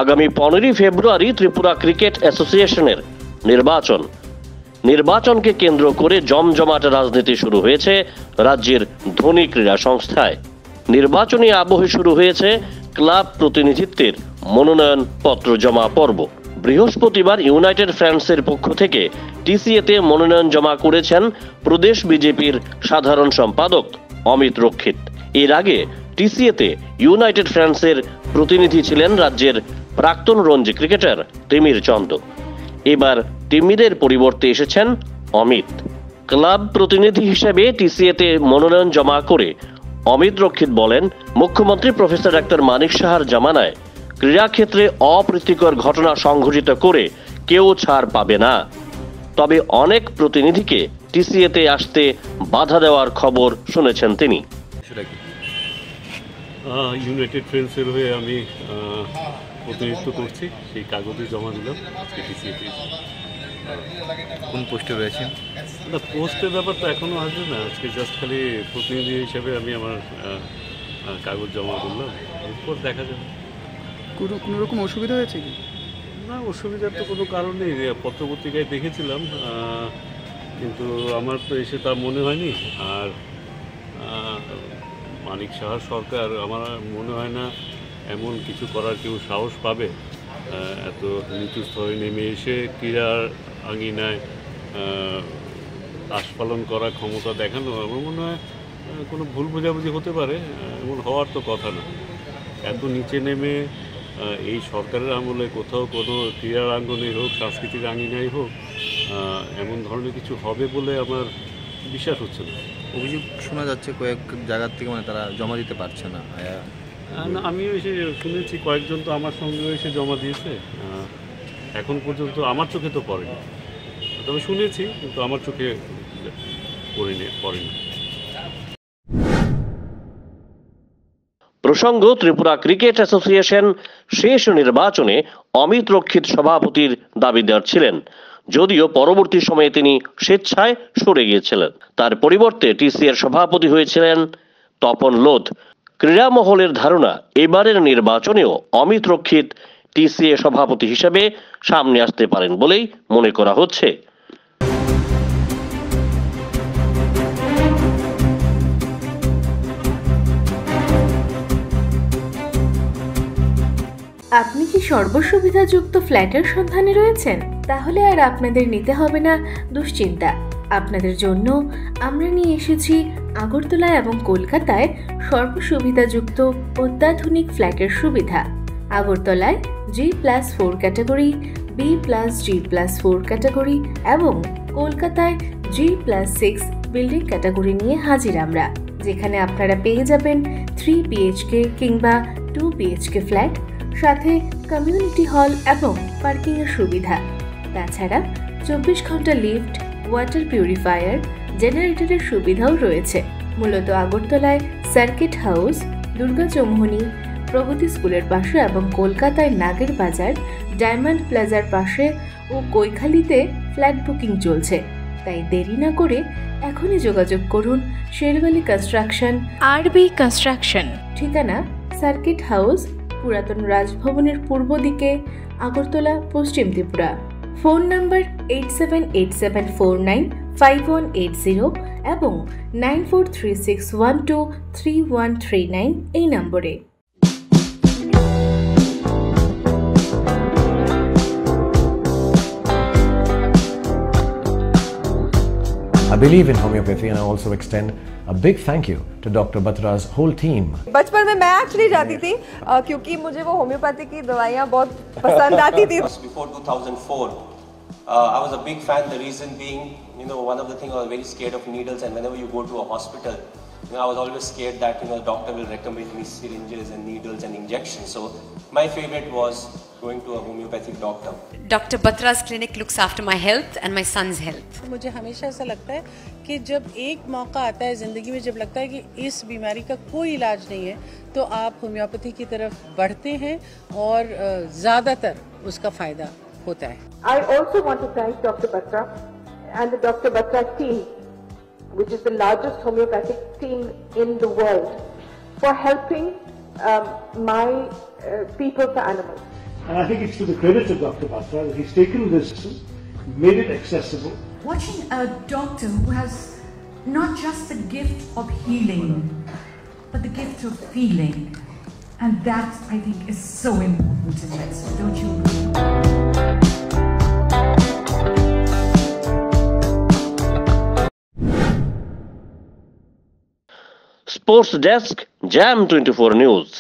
আগামী 15 ফেব্রুয়ারি ত্রিপুরা ক্রিকেট অ্যাসোসিয়েশনের নির্বাচনকে কেন্দ্র করে জমজমাট রাজনীতি শুরু হয়েছে রাজ্যের ধনী ক্রীড়া সংস্থায়। নির্বাচনী আবহে শুরু হয়েছে ক্লাব প্রতিনিধিত্বের মনোনয়ন পত্র জমা পর্ব। বৃহস্পতিবার ইউনাইটেড ফ্রান্সের পক্ষ থেকে টিসিএতে মনোনয়ন জমা করেছেন প্রদেশ বিজেপির সাধারণ সম্পাদক অমিত রক্ষিত। এর আগে টিসিএতে ইউনাইটেড ফ্রান্সের প্রতিনিধি ছিলেন রাজ্যের প্রাক্তন রঞ্জি ক্রিকেটার তিমির চন্দ। এবার তিমিরের পরিবর্তে এসেছেন অমিত। ক্লাব প্রতিনিধি হিসেবে টিসিএতে মনোনয়ন জমা করে অমিত রক্ষিত বলেন, মুখ্যমন্ত্রী প্রফেসর ডাক্তার মানিক সাহার জামানায় ক্রীড়াক্ষেত্রে অপ্রীতিকর ঘটনা সংঘটিত করে কেউ ছাড় পাবে না। তবে অনেক প্রতিনিধিকে টিসিএতে আসতে বাধা দেওয়ার খবর শুনেছেন তিনি। ইউনাইটেড ফ্রেন্ডসের হয়ে আমি প্রতিনিধিত্ব করছি, সেই কাগজে জমা দিলাম আজকে টিসিএতে। কোন পোস্টে রয়েছেন? না, পোস্টের ব্যাপার তো এখনও আসবে না, আজকে জাস্ট খালি প্রতিনিধি হিসেবে আমি আমার কাগজ জমা করলাম, এরপর দেখা যাবে। কোনো রকম অসুবিধা হয়েছে কি? না, অসুবিধার তো কোনো কারণ নেই, পত্রপত্রিকায় দেখেছিলাম, কিন্তু আমার তো এসে তা মনে হয়নি। আর মানিক সাহার সরকার আমার মনে হয় না এমন কিছু করার কেউ সাহস পাবে। এত নিচু স্তরে নেমে এসে ক্রীড়ার আঙিনায় আস্ফালন করার ক্ষমতা দেখানো, আমার মনে হয় কোনো ভুল বোঝাবুঝি হতে পারে, এমন হওয়ার তো কথা না। এত নিচে নেমে এই সরকারের আমলে কোথাও কোনো ক্রীড়ার আঙ্গনে হোক, সাংস্কৃতিক আঙিনায় হোক, এমন ধরনের কিছু হবে বলে আমার বিশ্বাস হচ্ছে না। অভিযোগ শোনা যাচ্ছে কয়েক জায়গার থেকে, মানে তারা জমা দিতে পারছে না। আমিও এসে শুনেছি, কয়েকজন তো আমার সঙ্গেও এসে জমা দিয়েছে, এখন পর্যন্ত আমার চোখে তো পড়েনি, তবে শুনেছি, কিন্তু আমার চোখে পড়েনি। প্রসঙ্গ, ত্রিপুরা ক্রিকেট অ্যাসোসিয়েশন শেষ নির্বাচনে অমিত রক্ষিত সভাপতির দাবিদার ছিলেন, যদিও পরবর্তী সময়ে তিনি স্বেচ্ছায় সরে গিয়েছিলেন। তার পরিবর্তে টিসিএর সভাপতি হয়েছিলেন তপন লোধ। ক্রীড়া মহলের ধারণা, এবারের নির্বাচনেও অমিত রক্ষিত টিসিএ সভাপতি হিসেবে সামনে আসতে পারেন বলেই মনে করা হচ্ছে। আপনি কি সর্বসুবিধাযুক্ত ফ্ল্যাটের সন্ধানে রয়েছেন? তাহলে আর আপনাদের নিতে হবে না দুশ্চিন্তা। আপনাদের জন্য আমরা নিয়ে এসেছি আগরতলা এবং কলকাতায় সর্বসুবিধাযুক্ত অত্যাধুনিক ফ্ল্যাটের সুবিধা। আগরতলায় G+4 ক্যাটাগরি, B+G+4 ক্যাটাগরি এবং কলকাতায় G+6 বিল্ডিং ক্যাটাগরি নিয়ে হাজির আমরা, যেখানে আপনারা পেয়ে যাবেন 3 BHK কিংবা 2 BHK ফ্ল্যাট, সাথে কমিউনিটি হল এবং পার্কিং এর সুবিধা। তাছাড়া 24 ঘন্টা লিফট, ওয়াটার পিউরিফায়ার, জেনারেটরের সুবিধাও রয়েছে। মূলত আগরতলায় সার্কিট হাউস, দুর্গা চৌমুহনী, প্রগতি স্কুলের পাশে এবং কলকাতায় নাগের বাজার, ডায়মন্ড প্লাজার পাশে ও কৈখালিতে ফ্ল্যাট বুকিং চলছে। তাই দেরি না করে এখনই যোগাযোগ করুন শেরওয়ালি কনস্ট্রাকশন, RB কনস্ট্রাকশন। ঠিকানা সার্কিট হাউস, পুরাতন রাজভবনের পূর্ব দিকে, আগরতলা, পশ্চিম ত্রিপুরা। ফোন নাম্বার 8787495180 এবং 9436123139 এই নম্বরে। I believe in homeopathy and I also extend a big thank you to Dr. Batra's whole team. बचपन में मैं एक्चुअली जाती थी क्योंकि मुझे वो होम्योपैथी की दवाइयाँ बहुत पसंद आती थी। Before 2004, I was a big fan. The reason being, one of the things I was very scared of needles, and whenever you go to a hospital, I was always scared that the doctor will recommend me syringes and needles and injections. So my favorite was going to a homeopathic doctor. Dr. Batra's clinic looks after my health and my son's health. मुझे हमेशा ऐसा लगता है कि जब एक मौका आता है ज़िंदगी में, जब लगता है कि इस बीमारी का कोई इलाज नहीं है, तो आप होम्योपैथी की तरफ बढ़ते हैं और ज़्यादातर उसका फ़ायदा होता है। I also want to thank Dr. Batra and the Dr. Batra team, which is the largest homeopathic team in the world, for helping my people for animals. And I think it's to the credit of Dr. Batra that he's taken this, made it accessible. Watching a doctor who has not just the gift of healing, but the gift of feeling. And that, I think, is so important in medicine, don't you agree? Sports Desk, Jam 24 News.